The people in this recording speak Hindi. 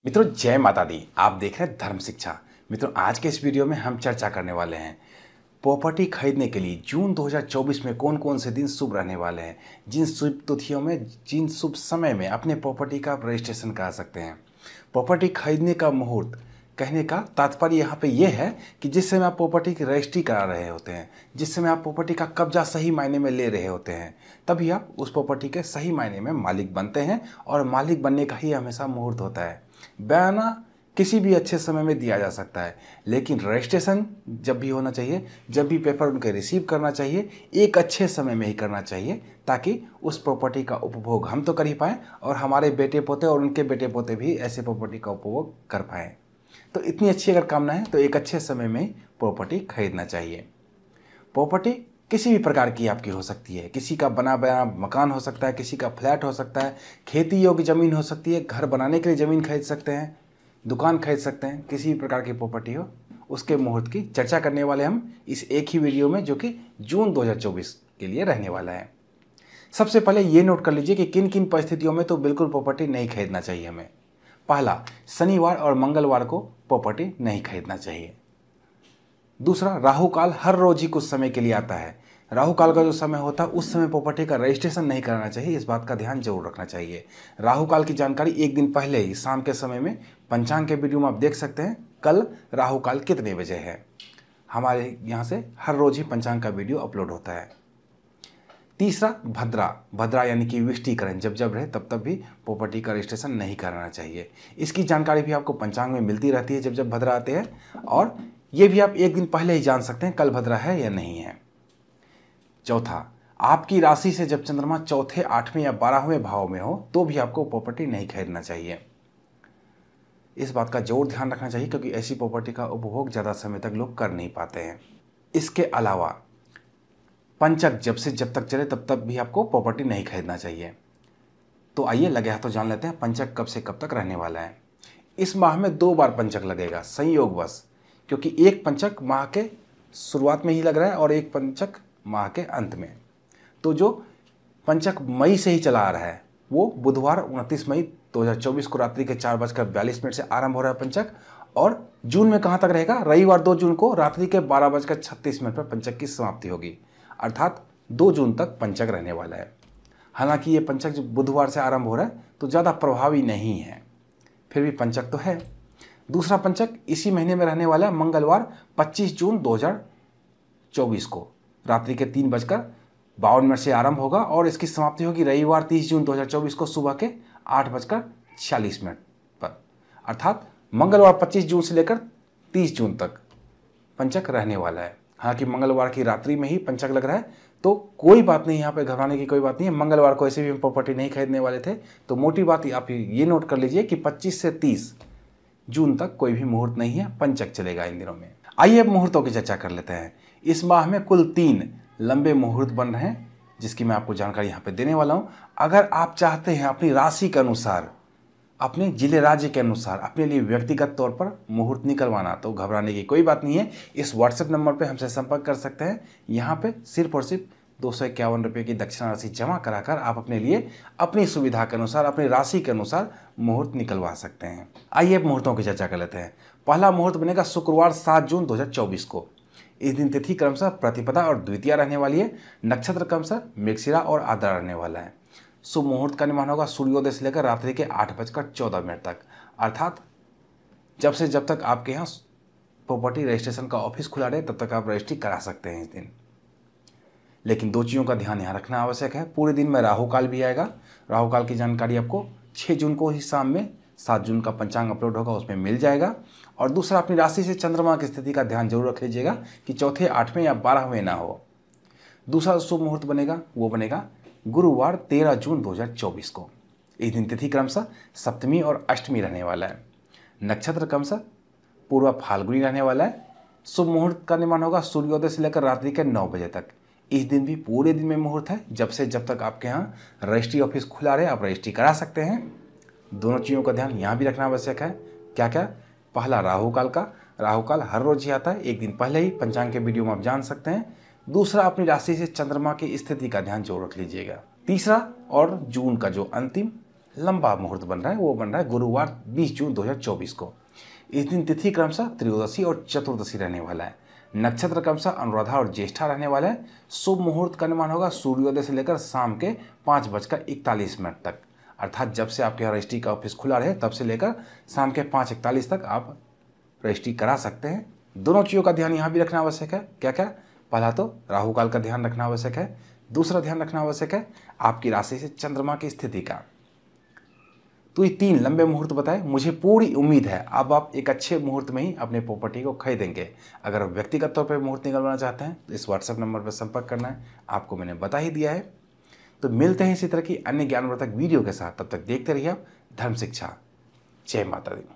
मित्रों जय माता दी। आप देख रहे हैं धर्म शिक्षा। मित्रों आज के इस वीडियो में हम चर्चा करने वाले हैं प्रॉपर्टी खरीदने के लिए जून 2024 में कौन कौन से दिन शुभ रहने वाले हैं, जिन शुभ तिथियों में, जिन शुभ समय में अपने प्रॉपर्टी का रजिस्ट्रेशन करा सकते हैं। प्रॉपर्टी खरीदने का मुहूर्त कहने का तात्पर्य यहाँ पे ये है कि जिस समय आप प्रॉपर्टी की रजिस्ट्री करा रहे होते हैं, जिस समय आप प्रॉपर्टी का कब्जा सही मायने में ले रहे होते हैं, तभी आप उस प्रॉपर्टी के सही मायने में मालिक बनते हैं। और मालिक बनने का ही हमेशा मुहूर्त होता है। बयाना किसी भी अच्छे समय में दिया जा सकता है, लेकिन रजिस्ट्रेशन जब भी होना चाहिए, जब भी पेपर उनके रिसीव करना चाहिए, एक अच्छे समय में ही करना चाहिए, ताकि उस प्रॉपर्टी का उपभोग हम तो कर ही पाएँ और हमारे बेटे पोते और उनके बेटे पोते भी ऐसे प्रॉपर्टी का उपभोग कर पाएँ। तो इतनी अच्छी अगर कामना है तो एक अच्छे समय में प्रॉपर्टी खरीदना चाहिए। प्रॉपर्टी किसी भी प्रकार की आपकी हो सकती है। किसी का बना बनाया मकान हो सकता है, किसी का फ्लैट हो सकता है, खेती योग्य ज़मीन हो सकती है, घर बनाने के लिए ज़मीन खरीद सकते हैं, दुकान खरीद सकते हैं। किसी भी प्रकार की प्रॉपर्टी हो, उसके मुहूर्त की चर्चा करने वाले हम इस एक ही वीडियो में, जो कि जून 2024 के लिए रहने वाला है। सबसे पहले ये नोट कर लीजिए कि किन किन परिस्थितियों में तो बिल्कुल प्रॉपर्टी नहीं खरीदना चाहिए हमें। पहला, शनिवार और मंगलवार को प्रॉपर्टी नहीं खरीदना चाहिए। दूसरा, राहु काल हर रोज ही कुछ समय के लिए आता है। राहु काल का जो समय होता है उस समय प्रॉपर्टी का रजिस्ट्रेशन नहीं कराना चाहिए। इस बात का ध्यान जरूर रखना चाहिए। राहु काल की जानकारी एक दिन पहले ही शाम के समय में पंचांग के वीडियो में आप देख सकते हैं कल राहु काल कितने बजे है। हमारे यहाँ से हर रोज ही पंचांग का वीडियो अपलोड होता है। तीसरा, भद्रा यानी कि विष्टिकरण जब जब रहे तब तब भी प्रॉपर्टी का रजिस्ट्रेशन नहीं कराना चाहिए। इसकी जानकारी भी आपको पंचांग में मिलती रहती है जब जब भद्रा आते हैं, और ये भी आप एक दिन पहले ही जान सकते हैं कल भद्रा है या नहीं है। चौथा, आपकी राशि से जब चंद्रमा चौथे, 8वें या 12वें भाव में हो तो भी आपको प्रॉपर्टी नहीं खरीदना चाहिए। इस बात का जरूर ध्यान रखना चाहिए, क्योंकि ऐसी प्रॉपर्टी का उपभोग ज़्यादा समय तक लोग कर नहीं पाते हैं। इसके अलावा पंचक जब से जब तक चले तब तक भी आपको प्रॉपर्टी नहीं खरीदना चाहिए। तो आइए लगे हाथों जान लेते हैं पंचक कब से कब तक रहने वाला है। इस माह में 2 बार पंचक लगेगा संयोगवश, क्योंकि एक पंचक माह के शुरुआत में ही लग रहा है और एक पंचक माह के अंत में। तो जो पंचक मई से ही चला आ रहा है वो बुधवार 29 मई 2024 को रात्रि के 4:42 से आरंभ हो रहा है पंचक। और जून में कहाँ तक रहेगा? रविवार 2 जून को रात्रि के 12:36 पर पंचक की समाप्ति होगी। अर्थात 2 जून तक पंचक रहने वाला है। हालांकि ये पंचक जो बुधवार से आरंभ हो रहा है तो ज़्यादा प्रभावी नहीं है, फिर भी पंचक तो है। दूसरा पंचक इसी महीने में रहने वाला है, मंगलवार 25 जून 2024 को रात्रि के 3:52 से आरंभ होगा और इसकी समाप्ति होगी रविवार 30 जून 2024 को सुबह के 8:46 पर। अर्थात मंगलवार 25 जून से लेकर 30 जून तक पंचक रहने वाला है। हालांकि मंगलवार की रात्रि में ही पंचक लग रहा है, तो कोई बात नहीं, यहाँ पे घबराने की कोई बात नहीं है। मंगलवार को ऐसे भी हम प्रॉपर्टी नहीं खरीदने वाले थे, तो मोटी बात आप ये नोट कर लीजिए कि 25 से 30 जून तक कोई भी मुहूर्त नहीं है, पंचक चलेगा इन दिनों में। आइए अब मुहूर्तों की चर्चा कर लेते हैं। इस माह में कुल 3 लंबे मुहूर्त बन रहे हैं, जिसकी मैं आपको जानकारी यहाँ पे देने वाला हूँ। अगर आप चाहते हैं अपनी राशि के अनुसार, अपने जिले राज्य के अनुसार अपने लिए व्यक्तिगत तौर पर मुहूर्त निकलवाना, तो घबराने की कोई बात नहीं है। इस व्हाट्सएप नंबर पे हमसे संपर्क कर सकते हैं। यहाँ पे सिर्फ और सिर्फ 251 रुपये की दक्षिणा राशि जमा कराकर आप अपने लिए अपनी सुविधा के अनुसार, अपनी राशि के अनुसार मुहूर्त निकलवा सकते हैं। आइए अब मुहूर्तों की चर्चा कर लेते हैं। पहला मुहूर्त बनेगा शुक्रवार 7 जून 2024 को। इस दिन तिथि क्रमशः प्रतिपदा और द्वितीया रहने वाली है। नक्षत्र क्रमशः मृगशिरा और आद्रा रहने वाला है। शुभ मुहूर्त का निर्माण होगा सूर्योदय से लेकर रात्रि के 8:14 तक। अर्थात जब से जब तक आपके यहाँ प्रॉपर्टी रजिस्ट्रेशन का ऑफिस खुला रहे तब तक आप रजिस्ट्री करा सकते हैं इस दिन। लेकिन 2 चीज़ों का ध्यान यहाँ रखना आवश्यक है। पूरे दिन में राहु काल भी आएगा। राहु काल की जानकारी आपको 6 जून को ही शाम में 7 जून का पंचांग अपलोड होगा, उसमें मिल जाएगा। और दूसरा, अपनी राशि से चंद्रमा की स्थिति का ध्यान जरूर रख लीजिएगा कि चौथे, 8वें या 12वें ना हो। दूसरा शुभ मुहूर्त बनेगा वो बनेगा गुरुवार 13 जून 2024 को। इस दिन तिथि क्रमशः सप्तमी और अष्टमी रहने वाला है। नक्षत्र क्रमशः पूर्व फाल्गुनी रहने वाला है। शुभ मुहूर्त का निर्माण होगा सूर्योदय से लेकर रात्रि के 9 बजे तक। इस दिन भी पूरे दिन में मुहूर्त है। जब से जब तक आपके यहाँ रजिस्ट्री ऑफिस खुला रहे आप रजिस्ट्री करा सकते हैं। दोनों चीज़ों का ध्यान यहाँ भी रखना आवश्यक है। क्या क्या? पहला, राहु काल हर रोज ही आता है, एक दिन पहले ही पंचांग के वीडियो में आप जान सकते हैं। दूसरा, अपनी राशि से चंद्रमा की स्थिति का ध्यान जरूर रख लीजिएगा। तीसरा, और जून का जो अंतिम लंबा मुहूर्त बन रहा है, वो बन रहा है गुरुवार 20 जून 2024 को। इस दिन तिथि क्रमशः त्रयोदशी और चतुर्दशी रहने वाला है। नक्षत्र क्रमशः अनुराधा और ज्येष्ठा रहने वाला है। शुभ मुहूर्त का अनुमान होगा सूर्योदय से लेकर शाम के 5:41 तक, अर्थात जब से आपके यहाँ रजिस्ट्री का ऑफिस खुला रहे तब से लेकर शाम के 5:41 तक आप रजिस्ट्री करा सकते हैं। दोनों चीज़ों का ध्यान यहाँ भी रखना आवश्यक है। क्या क्या? पहला तो राहु काल का ध्यान रखना आवश्यक है। दूसरा ध्यान रखना आवश्यक है आपकी राशि से चंद्रमा की स्थिति का। तो ये 3 लंबे मुहूर्त बताए। मुझे पूरी उम्मीद है अब आप एक अच्छे मुहूर्त में ही अपने प्रॉपर्टी को खरीदेंगे। अगर आप व्यक्तिगत तौर पर मुहूर्त निकलवाना चाहते हैं तो इस व्हाट्सएप नंबर पर संपर्क करना है, आपको मैंने बता ही दिया है। तो मिलते हैं इसी तरह की अन्य ज्ञानवर्धक वीडियो के साथ। तब तक देखते रहिए आप धर्म शिक्षा। जय माता दी।